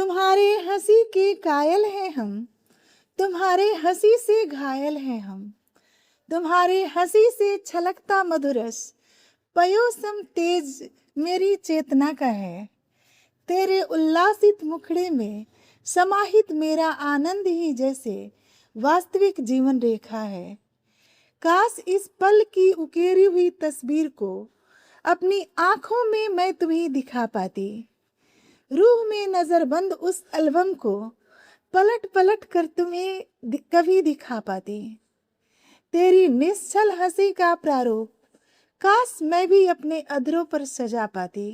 तुम्हारे हंसी के कायल हैं हम, तुम्हारे हंसी से घायल हैं हम। तुम्हारे हंसी से छलकता मधुरस पयोसम तेज मेरी चेतना का है। तेरे उल्लासित मुखड़े में समाहित मेरा आनंद ही जैसे वास्तविक जीवन रेखा है। काश इस पल की उकेरी हुई तस्वीर को अपनी आंखों में मैं तुम्हें दिखा पाती। रूह में नजरबंद उस एल्बम को पलट पलट कर तुम्हें कभी दिखा पाती। तेरी निश्चल हंसी का प्रारूप काश मैं भी अपने अधरों पर सजा पाती।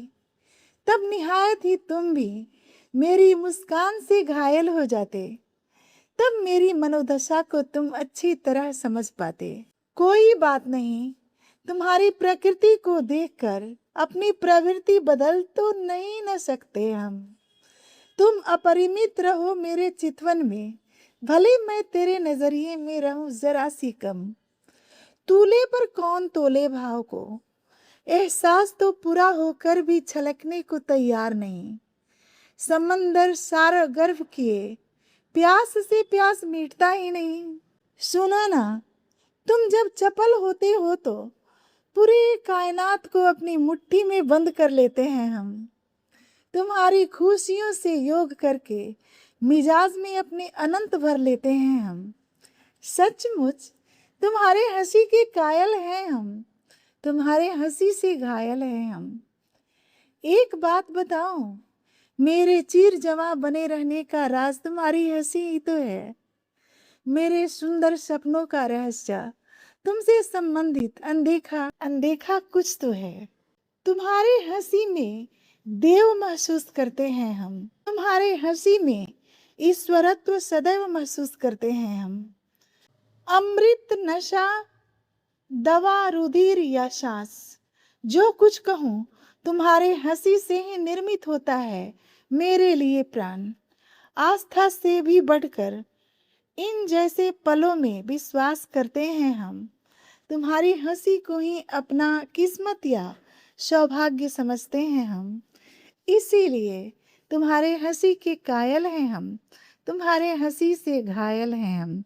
तब निहायत ही तुम भी मेरी मुस्कान से घायल हो जाते। तब मेरी मनोदशा को तुम अच्छी तरह समझ पाते। कोई बात नहीं, तुम्हारी प्रकृति को देखकर अपनी प्रवृत्ति बदल तो नहीं न सकते हम। तुम अपरिमित रहो मेरे चितवन में, भले मैं तेरे नजरिए में रहूं जरा सी कम। तूले पर कौन तोले भाव को, एहसास तो पूरा होकर भी छलकने को तैयार नहीं। समंदर सारा गर्व किए प्यास से प्यास मिटता ही नहीं। सुना ना, तुम जब चपल होते हो तो पूरी कायनात को अपनी मुट्ठी में बंद कर लेते हैं हम। तुम्हारी खुशियों से योग करके मिजाज में अपने अनंत भर लेते हैं हम। सचमुच तुम्हारे हंसी के कायल हैं हम, तुम्हारे हंसी से घायल हैं हम। एक बात बताओ, मेरे चीर जवां बने रहने का राज तुम्हारी हंसी ही तो है। मेरे सुंदर सपनों का रहस्य तुमसे संबंधित अनदेखा अनदेखा कुछ तो है। तुम्हारे हंसी में देव महसूस करते हैं हम, तुम्हारे हंसी में ईश्वरत्व सदैव महसूस करते हैं हम। अमृत नशा दवा रुधिर या सांस, जो कुछ कहूँ तुम्हारे हंसी से ही निर्मित होता है मेरे लिए प्राण। आस्था से भी बढ़कर इन जैसे पलों में विश्वास करते हैं हम। तुम्हारी हंसी को ही अपना किस्मत या सौभाग्य समझते हैं हम। इसीलिए तुम्हारे हंसी के कायल हैं हम, तुम्हारे हंसी से घायल हैं हम।